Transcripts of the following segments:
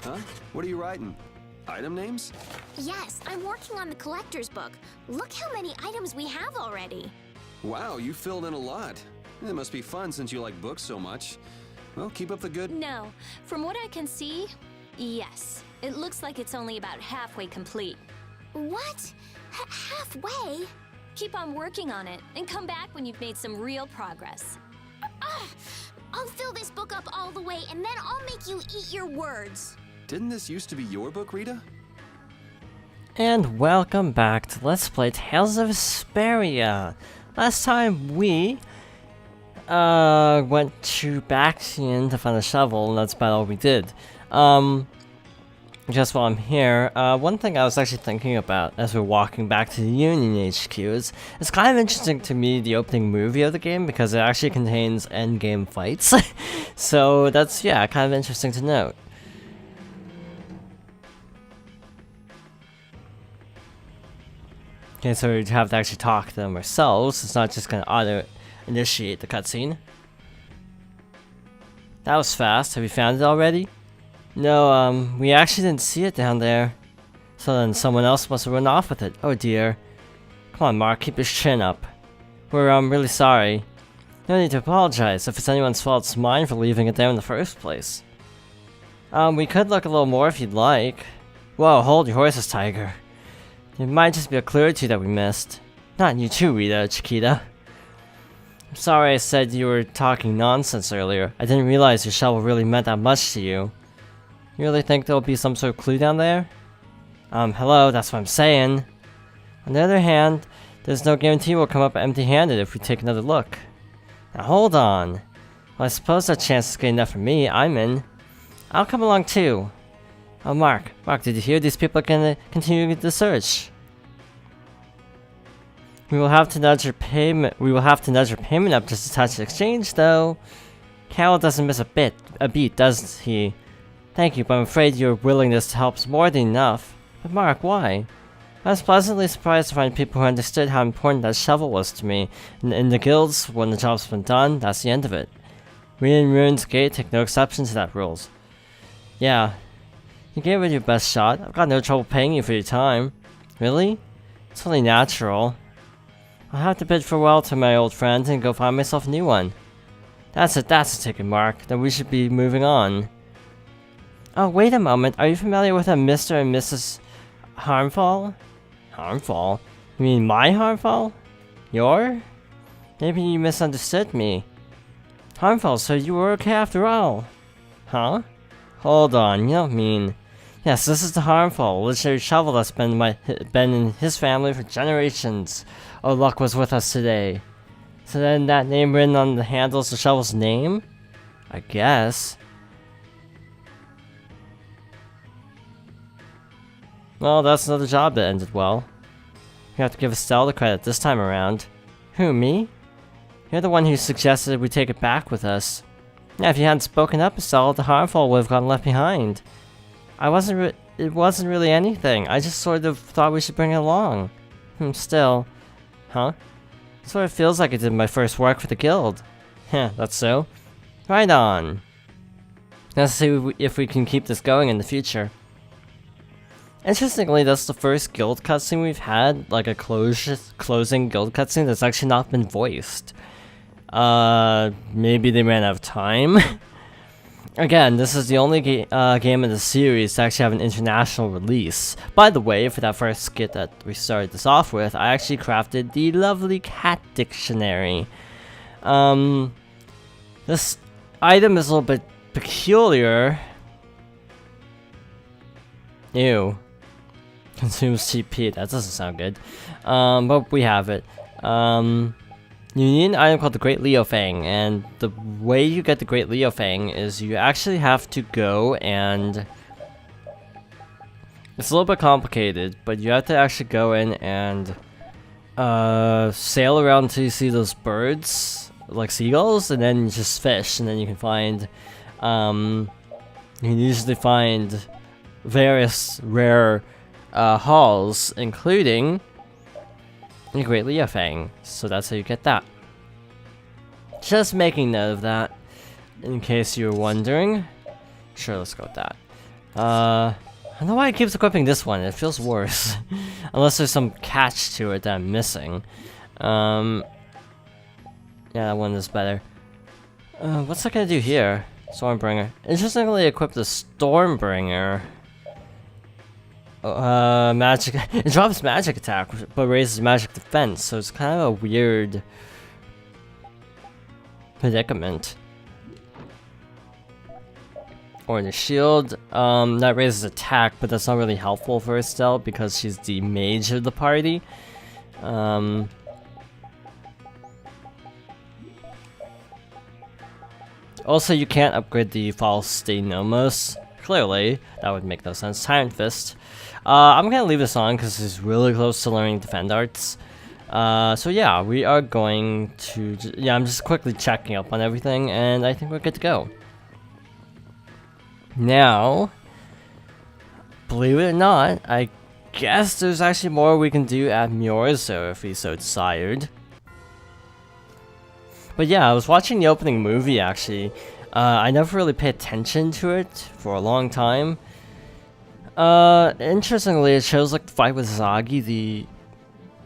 Huh? What are you writing? Item names? Yes, I'm working on the collector's book. Look how many items we have already. Wow, you filled in a lot. It must be fun since you like books so much. Well, keep up the good... No, from what I can see, yes. It looks like it's only about halfway complete. What? Halfway? Keep on working on it, and come back when you've made some real progress. I'll fill this book up all the way, and then I'll make you eat your words. Didn't this used to be your book, Rita? And welcome back to Let's Play Tales of Vesperia. Last time we went to Baxian to find a shovel, and that's about all we did. Just while I'm here, one thing I was actually thinking about as we're walking back to the Union HQ is it's kind of interesting to me, the opening movie of the game, because it actually contains endgame fights. So that's, yeah, kind of interesting to note. Okay, so we have to actually talk to them ourselves. It's not just gonna auto-initiate the cutscene. That was fast. Have you found it already? No, we actually didn't see it down there. So then someone else must have run off with it. Oh dear. Come on, Mark, keep your chin up. We're, really sorry. No need to apologize. If it's anyone's fault, it's mine for leaving it there in the first place. We could look a little more if you'd like. Whoa, hold your horses, Tiger. It might just be a clue or two that we missed. Not you too, Rita, Chiquita. I'm sorry I said you were talking nonsense earlier. I didn't realize your shovel really meant that much to you. You really think there'll be some sort of clue down there? Hello, that's what I'm saying. On the other hand, there's no guarantee we'll come up empty-handed if we take another look. Now hold on. Well, I suppose that chance is good enough for me. I'm in. I'll come along too. Oh, Mark, did you hear these people are gonna continue the search? We will have to nudge your payment up just to touch the exchange, though. Carol doesn't miss a beat, does he? Thank you, but I'm afraid your willingness to help is more than enough. But Mark, why? I was pleasantly surprised to find people who understood how important that shovel was to me. In the guilds, when the job's been done, that's the end of it. We in Ruin's Gate take no exception to that rules. Yeah. You gave it your best shot. I've got no trouble paying you for your time. Really? It's only natural. I'll have to bid farewell to my old friend and go find myself a new one. That's a ticket, Mark. Then we should be moving on. Oh, wait a moment. Are you familiar with a Mr. and Mrs. Harmfall? Harmfall? You mean my Harmfall? Your? Maybe you misunderstood me. Harmfall, so you were okay after all. Huh? Hold on, you don't mean... Yes, this is the Harmfall, a legendary shovel that's been in his family for generations. Oh, luck was with us today. So then that name written on the handle is the shovel's name? I guess. Well, that's another job that ended well. We have to give Estelle the credit this time around. Who, me? You're the one who suggested we take it back with us. Yeah, if you hadn't spoken up, Estelle, the Harmfall would have gotten left behind. It wasn't really anything. I just sort of thought we should bring it along. Still. Huh? It sort of feels like I did my first work for the guild. Heh, that's so. Right on. Let's see if we can keep this going in the future. Interestingly, that's the first guild cutscene we've had, like a closing guild cutscene that's actually not been voiced. Maybe they ran out of time? Again, this is the only game in the series to actually have an international release. By the way, for that first skit that we started this off with, I actually crafted the lovely cat dictionary. This item is a little bit peculiar. Ew. Consumes TP, that doesn't sound good. But we have it. You need an item called the Great Leo Fang, and the way you get the Great Leo Fang is you actually have to go and... It's a little bit complicated, but you have to actually go in and sail around until you see those birds, like seagulls, and then you just fish, and then you can find... you can usually find various rare hauls, including the Great Leo Fang. So that's how you get that. Just making note of that, in case you were wondering. Sure, let's go with that. I don't know why it keeps equipping this one. It feels worse. Unless there's some catch to it that I'm missing. Yeah, that one is better. What's that gonna do here? Stormbringer. Interestingly equipped the Stormbringer. Magic. It drops magic attack, but raises magic defense, so it's kind of a weird predicament. Or the shield, that raises attack, but that's not really helpful for Estelle because she's the mage of the party. Also, you can't upgrade the false Nomos. Clearly, that would make no sense. Tyrant Fist. I'm gonna leave this on because it's really close to learning Defend Arts. So yeah, we are going to... yeah, I'm just quickly checking up on everything, and I think we're good to go. Now, believe it or not, I guess there's actually more we can do at Myorzo if we so desired. But yeah, I was watching the opening movie actually. I never really paid attention to it for a long time. Interestingly, it shows like the fight with Zagi, the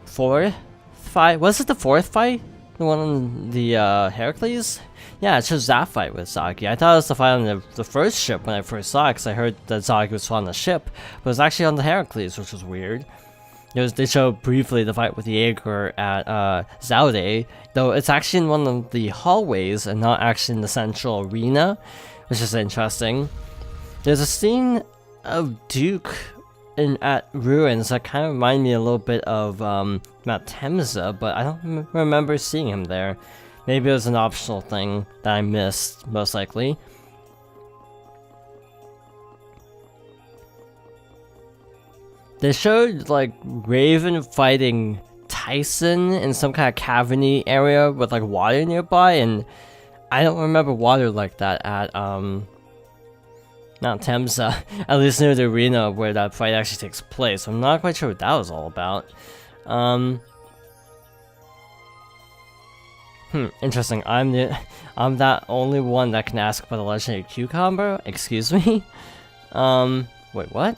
fourth fight. Was it the fourth fight? The one on the Heracles? Yeah, it shows that fight with Zagi. I thought it was the fight on the first ship when I first saw it, because I heard that Zagi was on the ship, but it was actually on the Heracles, which was weird. They showed briefly the fight with Jaeger at Zaude, though it's actually in one of the hallways and not actually in the central arena, which is interesting. There's a scene of Duke at Ruins that kind of remind me a little bit of Mount Temza, but I don't remember seeing him there. Maybe it was an optional thing that I missed, most likely. They showed, like, Raven fighting Tyson in some kind of cavern-y area with, like, water nearby, and I don't remember water like that at, Mount Temza, at least near the arena where that fight actually takes place. I'm not quite sure what that was all about. Interesting. I'm that only one that can ask about the legendary cucumber? Excuse me? Wait, what?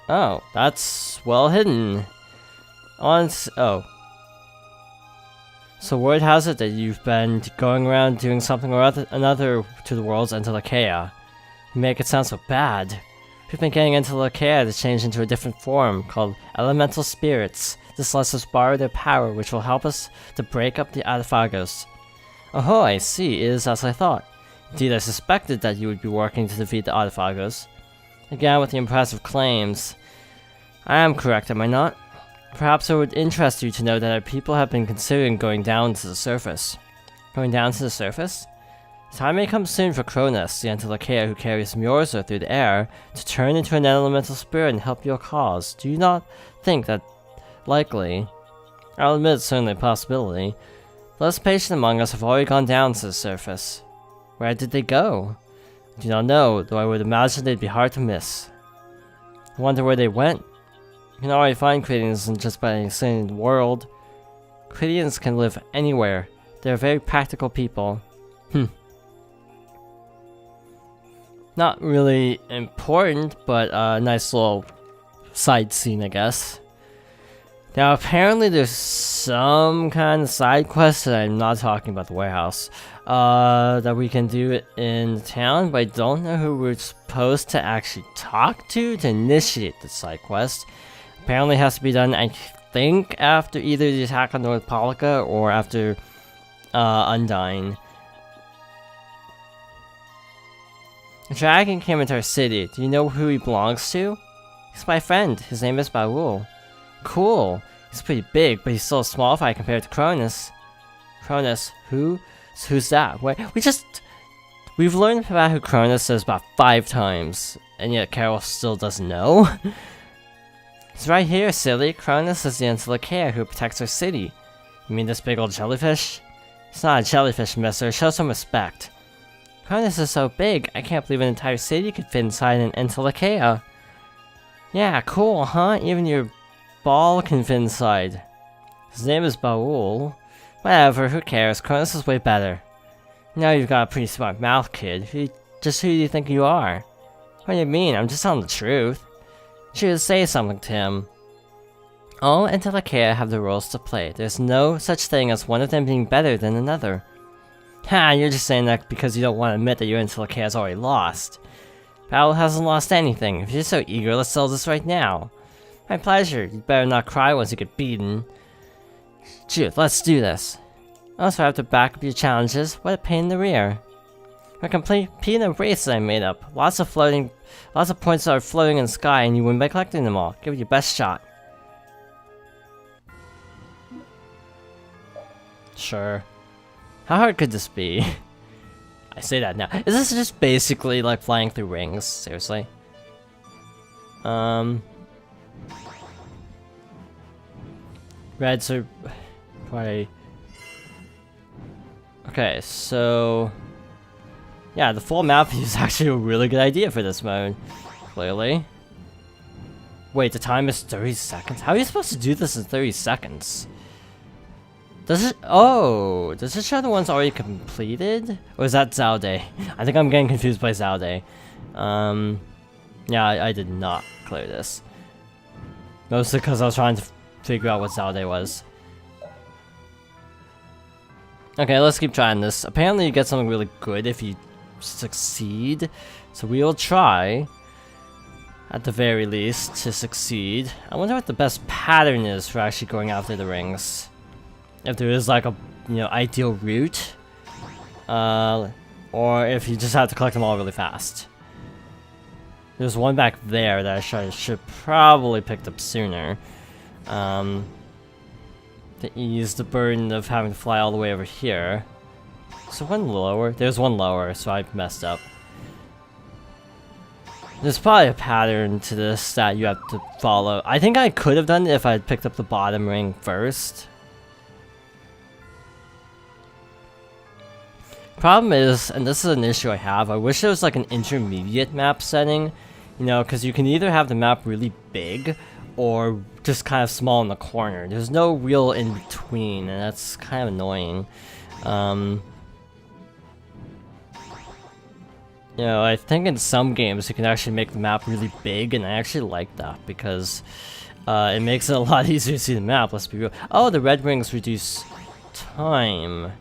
Oh, that's well hidden. Oh. So word has it that you've been going around doing something or another to the worlds Entelakea. You make it sound so bad. We've been getting Entelakea to change into a different form called elemental spirits. This lets us borrow their power, which will help us to break up the Adaphagos. Oh, I see. It is as I thought. Indeed, I suspected that you would be working to defeat the Adaphagos. Again, with the impressive claims. I am correct, am I not? Perhaps it would interest you to know that our people have been considering going down to the surface. Going down to the surface? The time may come soon for Cronus, the Entelakea who carries Myorzo through the air, to turn into an elemental spirit and help your cause. Do you not think that likely? I'll admit it's certainly a possibility. The less patient among us have already gone down to the surface. Where did they go? I do not know, though I would imagine they'd be hard to miss. I wonder where they went. You can already find Cretians just by seeing the world. Cretians can live anywhere. They're very practical people. Not really important, but a nice little side scene, I guess. Now, apparently there's some kind of side quest that I'm not talking about the warehouse, that we can do in the town, but I don't know who we're supposed to actually talk to initiate the side quest. Apparently it has to be done, I think, after either the attack on North Polica or after Undyne. A dragon came into our city. Do you know who he belongs to? He's my friend. His name is Baul. Cool. He's pretty big, but he's still small if I compare it to Cronus. Cronus? Who's that? Wait, we've learned about who Cronus is about 5 times, and yet Carol still doesn't know. He's right here, silly. Cronus is the Entelakea who protects our city. You mean this big old jellyfish? It's not a jellyfish, mister. Show some respect. Cronus is so big, I can't believe an entire city could fit inside an Entelakea. Yeah, cool, huh? Even your ball can fit inside. His name is Baul. Whatever, who cares? Cronus is way better. Now you've got a pretty smart mouth, kid. Who do you think you are? What do you mean? I'm just telling the truth. Choose say something to him. All Intellicaia have the roles to play. There's no such thing as one of them being better than another. Ha, you're just saying that because you don't want to admit that your Intellicaia has already lost. Battle hasn't lost anything. If you're so eager, let's settle this right now. My pleasure. You'd better not cry once you get beaten. Shoot, let's do this. Also, I have to back up your challenges. What a pain in the rear. We're competing a race that I made up. Lots of points are floating in the sky, and you win by collecting them all. Give it your best shot. Sure. How hard could this be? I say that now. Is this just basically like flying through rings? Seriously? Reds are probably... Okay, so... Yeah, the full map is actually a really good idea for this mode. Clearly. Wait, the time is 30 seconds? How are you supposed to do this in 30 seconds? Does it- oh! Does it show the ones already completed? Or is that Zaude? I think I'm getting confused by Zaude. Yeah, I did not clear this. Mostly because I was trying to figure out what Zaude was. Okay, let's keep trying this. Apparently you get something really good if you succeed. So we will try, at the very least, to succeed. I wonder what the best pattern is for actually going after the rings. If there is like a, ideal route. Or if you just have to collect them all really fast. There's one back there that I should probably picked up sooner. To ease the burden of having to fly all the way over here. So one lower? There's one lower, so I messed up. There's probably a pattern to this that you have to follow. I think I could have done it if I had picked up the bottom ring first. Problem is, and this is an issue I have, I wish there was like an intermediate map setting. Because you can either have the map really big, or just kind of small in the corner. There's no real in between, and that's kind of annoying. I think in some games you can actually make the map really big, and I actually like that because it makes it a lot easier to see the map, let's be real. Oh, the red rings reduce time.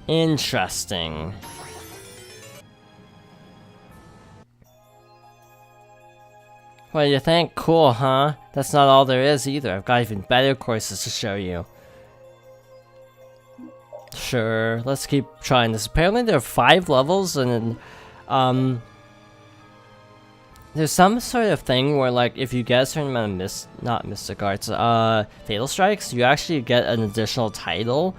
Interesting. What do you think? Cool, huh? That's not all there is either. I've got even better courses to show you. Sure, let's keep trying this. Apparently there are 5 levels, and there's some sort of thing where, like, if you get a certain amount of not Mystic Arts, Fatal Strikes, you actually get an additional title.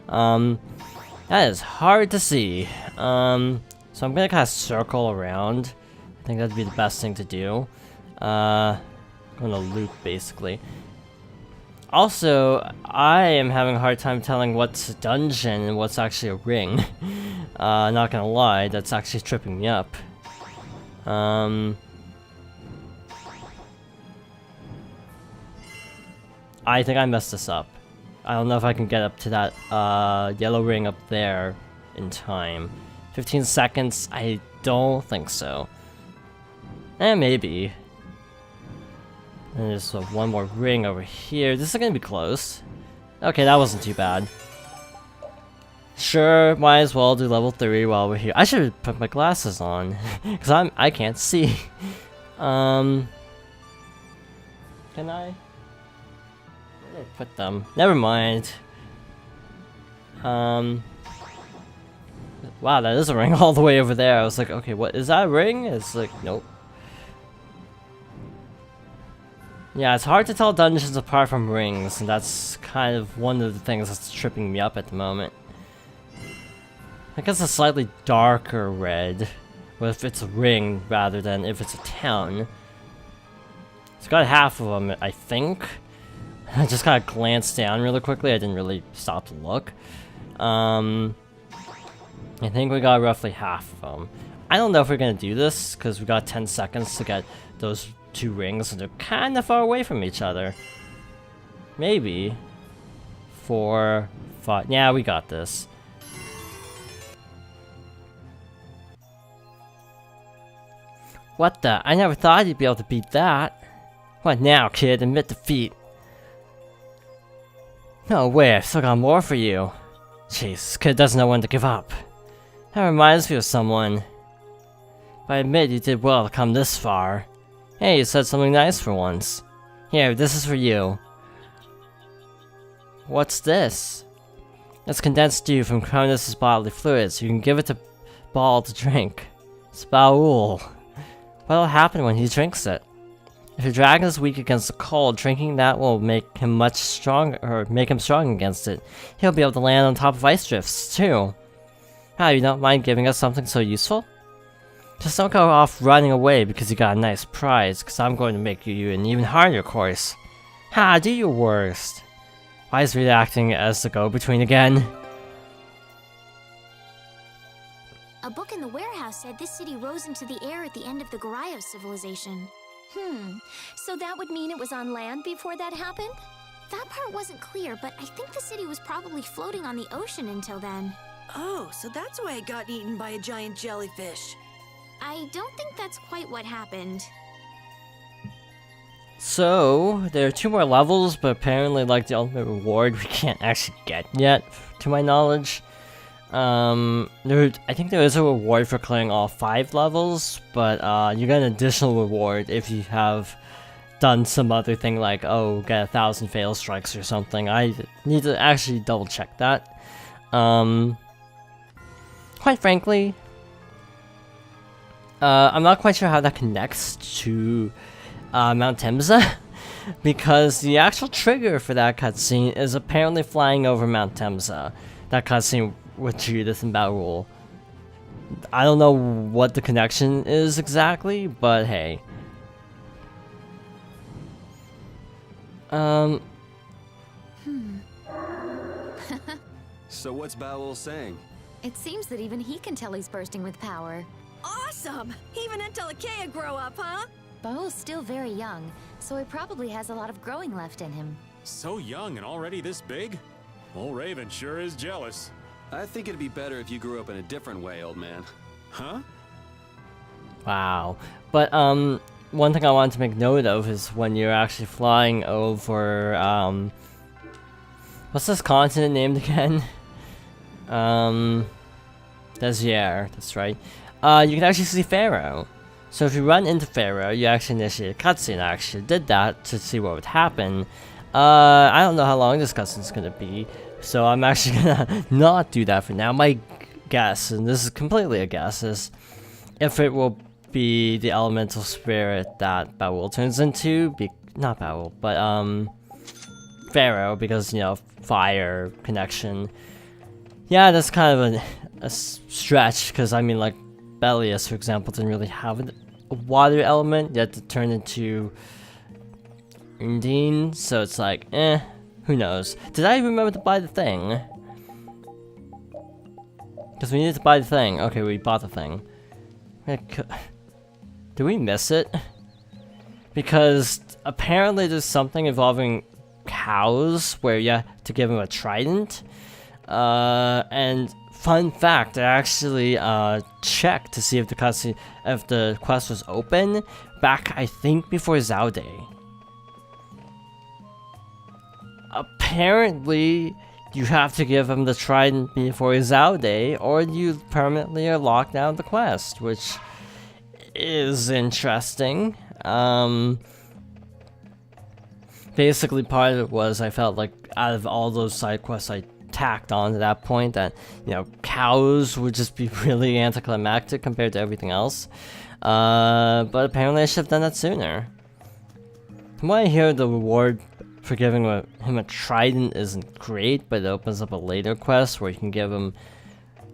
That is hard to see. So I'm gonna kind of circle around. I think that'd be the best thing to do. I'm gonna loop, basically. Also, I am having a hard time telling what's a dungeon and what's actually a ring. Not gonna lie, that's actually tripping me up. I think I messed this up. I don't know if I can get up to that yellow ring up there in time. 15 seconds? I don't think so. Maybe. And there's one more ring over here. This is gonna be close. Okay, that wasn't too bad. Sure, might as well do level 3 while we're here. I should put my glasses on, because I can't see. Can I? Where did I put them? Never mind. Wow, that is a ring all the way over there. I was like, okay, what is that a ring? It's like, nope. Yeah, it's hard to tell dungeons apart from rings, and that's kind of one of the things that's tripping me up at the moment. I guess a slightly darker red, but if it's a ring rather than if it's a town. It's got half of them, I think. I just kind of glanced down really quickly, I didn't really stop to look. I think we got roughly half of them. I don't know if we're gonna do this, because we got 10 seconds to get those 2 rings, and they're kind of far away from each other. Maybe. 4, 5. Yeah, we got this. What the? I never thought you'd be able to beat that. What now, kid? Admit defeat. No way, I've still got more for you. Jeez, this kid doesn't know when to give up. That reminds me of someone. But I admit you did well to come this far. Hey, you said something nice for once. Here, this is for you. What's this? It's condensed dew from Cronus' bodily fluids. You can give it to Ball to drink. It's Baul. What'll happen when he drinks it? If your dragon is weak against the cold, drinking that will make him much stronger, or make him strong against it. He'll be able to land on top of ice drifts, too. Ah, you don't mind giving us something so useful? Just don't go off running away because you got a nice prize, because I'm going to make you an even harder course. Ha, do your worst. Why is Rita acting as the go-between again? A book in the warehouse said this city rose into the air at the end of the Garayo civilization. So that would mean it was on land before that happened? That part wasn't clear, but I think the city was probably floating on the ocean until then. Oh, so that's why it got eaten by a giant jellyfish. I don't think that's quite what happened. So, there are 2 more levels, but apparently, like, the ultimate reward we can't actually get yet, to my knowledge. I think there is a reward for clearing all 5 levels, but you get an additional reward if you have done some other thing like, oh, get 1,000 fail strikes or something. I need to actually double check that. Quite frankly, I'm not quite sure how that connects to Mount Temsa, because the actual trigger for that cutscene is apparently flying over Mount Temsa. That cutscene with Judith and Baul. I don't know what the connection is exactly, but hey. So what's Baul saying? It seems that even he can tell he's bursting with power. Awesome! Even Entelekea grow up, huh? Baul's still very young, so he probably has a lot of growing left in him. So young and already this big? Old Raven sure is jealous. I think it'd be better if you grew up in a different way, old man. Huh? Wow. But, one thing I wanted to make note of is when you're actually flying over, what's this continent named again? Desierre, that's right. You can actually see Pharaoh. So if you run into Pharaoh, you actually initiate a cutscene. I actually did that to see what would happen. I don't know how long this cutscene's gonna be, so I'm actually gonna not do that for now. My guess, and this is completely a guess, is if it will be the elemental spirit that Baul turns into, not Baul, but Pharaoh, because, you know, fire connection. Yeah, that's kind of a stretch, because I mean, like, Bellius, for example, didn't really have a water element, yet to turn into Undine, so it's like, who knows. Did I remember to buy the thing? Because we needed to buy the thing. Okay, we bought the thing. Did we miss it? Because apparently there's something involving cows where you have to give them a trident. And fun fact, I actually checked to see if the quest was open back, I think, before Zao Day. Apparently, you have to give him the trident before Zao Day, or you permanently are locked out of the quest, which is interesting. Basically, part of it was I felt like out of all those side quests I tacked on to that point, that, you know, cows would just be really anticlimactic compared to everything else. But apparently I should have done that sooner. From what I hear, the reward for giving him a trident isn't great, but it opens up a later quest where you can give him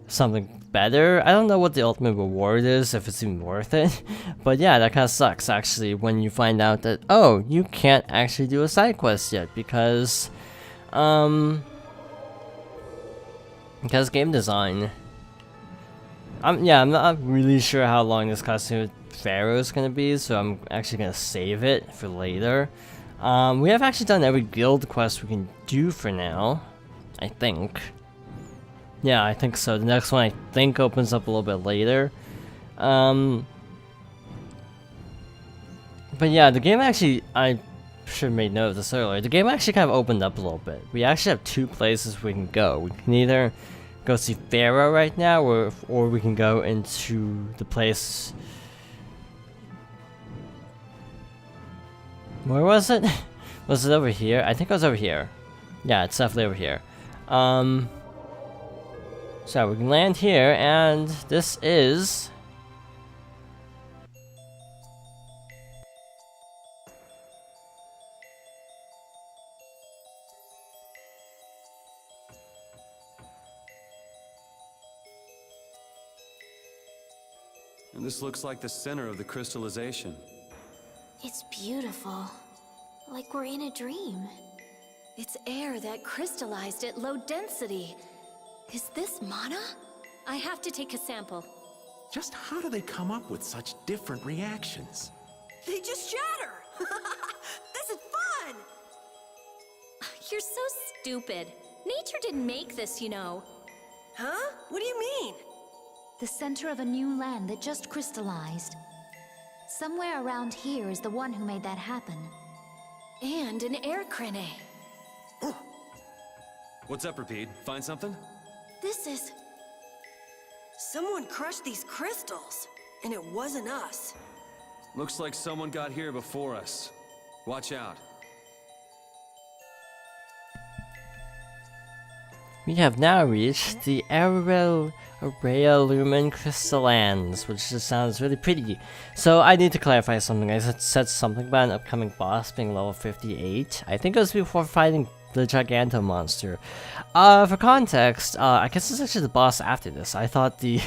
something better. I don't know what the ultimate reward is, if it's even worth it. But yeah, that kind of sucks, actually, when you find out that, oh, you can't actually do a side quest yet, because game design. I'm not really sure how long this cutscene with Pharaoh is gonna be, so I'm actually gonna save it for later. We have actually done every guild quest we can do for now, I think. Yeah, I think so. The next one I think opens up a little bit later. But yeah, the game actually, I should have made note of this earlier. The game actually kind of opened up a little bit. We actually have two places we can go. We can either go see Pharaoh right now, or we can go into the place. Where was it? Was it over here? I think it was over here. Yeah, it's definitely over here. So we can land here, and this is... And this looks like the center of the crystallization. It's beautiful. Like we're in a dream. It's air that crystallized at low density. Is this mana? I have to take a sample. Just how do they come up with such different reactions? They just shatter! This is fun! You're so stupid. Nature didn't make this, you know. Huh? What do you mean? The center of a new land that just crystallized. Somewhere around here is the one who made that happen. And an air crane. What's up, Repeat? Find something? This is... Someone crushed these crystals, and it wasn't us. Looks like someone got here before us. Watch out. We have now reached the Lumen Crystallands, which just sounds really pretty. So I need to clarify something. I said something about an upcoming boss being level 58. I think it was before fighting the Giganto monster. For context, I guess this is actually the boss after this. I thought the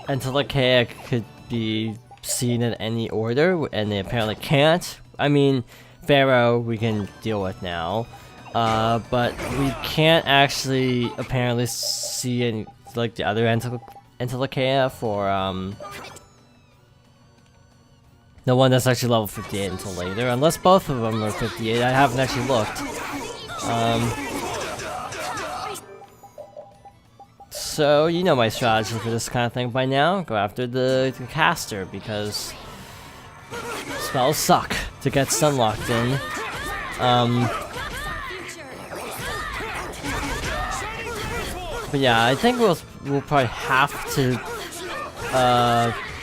Entelechea could be seen in any order, and they apparently can't. I mean, Pharaoh we can deal with now, but we can't actually apparently see any, like, the other Entelechea for the one that's actually level 58 until later, unless both of them are 58. I haven't actually looked. So, you know my strategy for this kind of thing by now. Go after the caster, because spells suck to get stun locked in. But yeah, I think we'll probably have to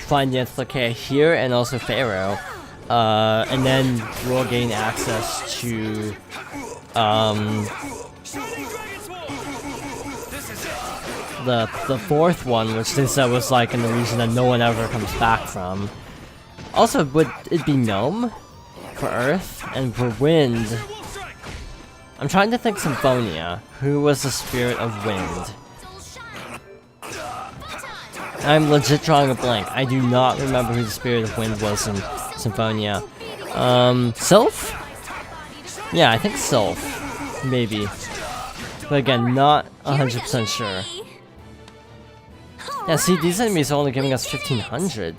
find the Entelechea here and also Pharaoh, and then we'll gain access to the fourth one, which they said was like in the region that no one ever comes back from. Also, would it be Gnome for Earth, and for Wind? I'm trying to think Symphonia. Who was the spirit of Wind? I'm legit drawing a blank. I do not remember who the spirit of Wind was in Symphonia. Sylph? Yeah, I think Sylph. Maybe. But again, not 100% sure. Yeah, see, these enemies are only giving us 1500.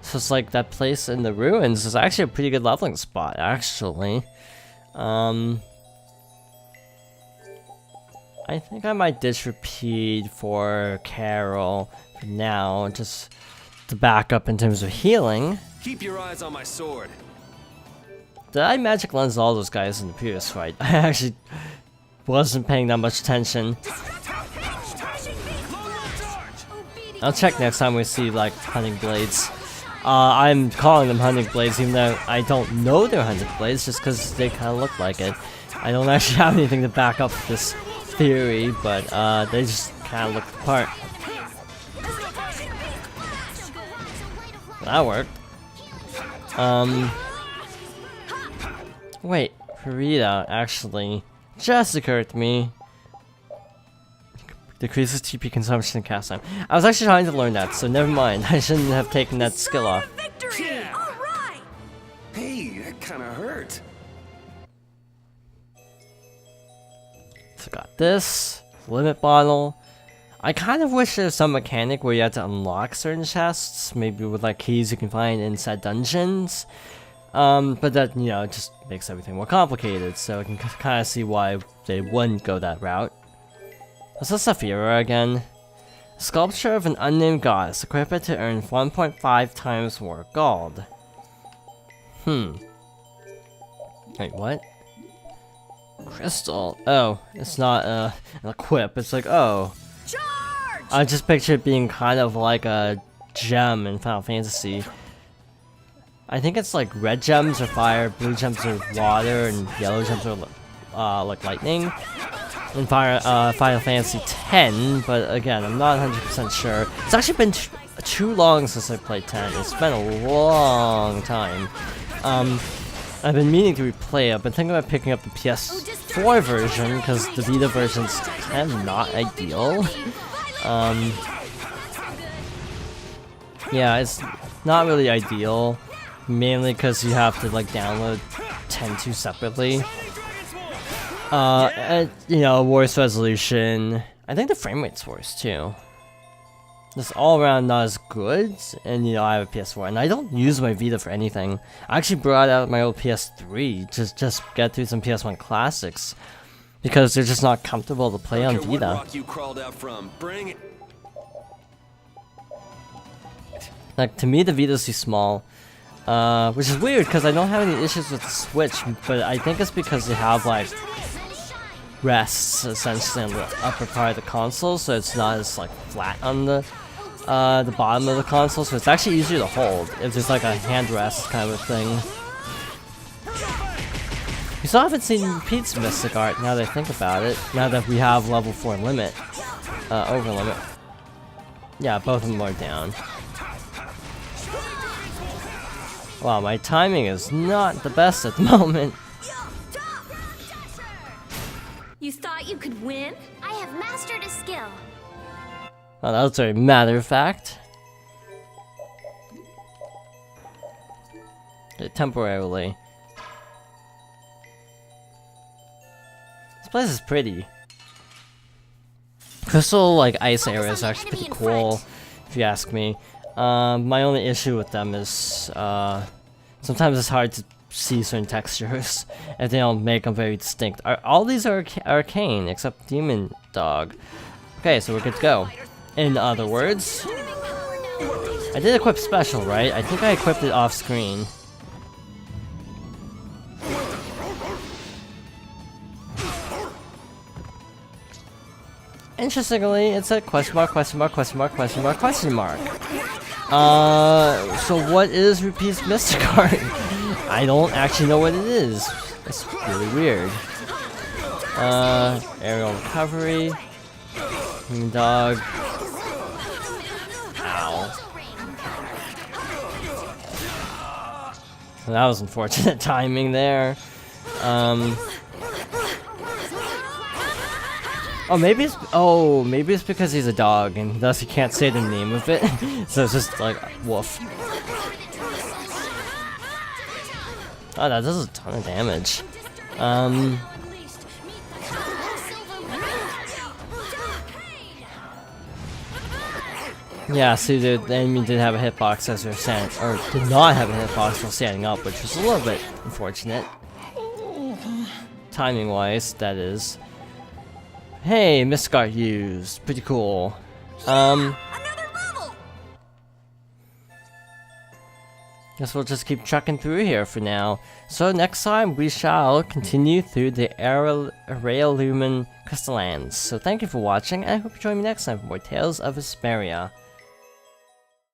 So it's like that place in the ruins is actually a pretty good leveling spot, actually. I think I might ditch Repeat for Carol for now, just to back up in terms of healing. Keep your eyes on my sword. Did I magic lens all those guys in the previous fight? I actually wasn't paying that much attention. I'll check next time we see, like, hunting blades. I'm calling them hunting blades even though I don't know they're hunting blades, just because they kind of look like it. I don't actually have anything to back up this theory, but they just kind of look the part. That worked. Wait, Farida actually just occurred to me. Decreases TP consumption and cast time. I was actually trying to learn that, so never mind. I shouldn't have taken that skill off. Victory! All right! Hey, that kind of hurt. So got this limit bottle. I kind of wish there was some mechanic where you had to unlock certain chests, maybe with like keys you can find inside dungeons. But that, you know, just makes everything more complicated, so I can kind of see why they wouldn't go that route. What's a Saphira again? Sculpture of an unnamed goddess. Equip it to earn 1.5 times more gold. Wait, what? Crystal. Oh, it's not an equip. It's like, oh. I just picture it being kind of like a gem in Final Fantasy. I think it's like red gems are fire, blue gems are water, and yellow gems are like lightning. In Final Fantasy X, but again, I'm not 100% sure. It's actually been too long since I played 10. It's been a long time. I've been meaning to replay it. I've been thinking about picking up the PS4 version because the Vita version's kind of not ideal. Yeah, it's not really ideal, mainly because you have to like download 10.2 separately. And, you know, worse resolution. I think the frame rate's worse too. Just all around not as good, and you know, I have a PS4, and I don't use my Vita for anything. I actually brought out my old PS3 to just get through some PS1 classics, because they're just not comfortable to play on Vita. What rock you crawled out from? Bring it. Like, to me, the Vita's too small. Which is weird, because I don't have any issues with the Switch, but I think it's because they have, like, rests, essentially, on the upper part of the console, so it's not as, like, flat on the bottom of the console, so it's actually easier to hold, if there's, like, a hand rest kind of a thing. We still haven't seen Pete's Mystic Art, now that I think about it, now that we have level 4 limit, over limit. Yeah, both of them are down. Wow, my timing is not the best at the moment. You thought you could win? I have mastered a skill. Well, that was very matter of fact. Temporarily. This place is pretty. Crystal, like, ice areas are actually pretty cool, if you ask me. My only issue with them is, sometimes it's hard to see certain textures, if they don't make them very distinct. All these are arcane, except Demon Dog. Okay, so we're good to go. In other words, I did equip special, right? I think I equipped it off screen. Interestingly, it said question mark, question mark, question mark, question mark, question mark. So what is Rupee's Mystic Art? I don't actually know what it is. It's really weird. Aerial recovery. Dog. Ow. Well, that was unfortunate timing there. Maybe it's because he's a dog and thus he can't say the name of it. So it's just like woof. Oh, that does a ton of damage. Yeah, see, the enemy did have a hitbox as they're standing, or did not have a hitbox while standing up, which was a little bit unfortunate. Timing-wise, that is. Hey, Mystic Art used. Pretty cool. Guess we'll just keep trucking through here for now. So next time we shall continue through the Aralumen Crystal Lands. So thank you for watching, and I hope you join me next time for more Tales of Vesperia.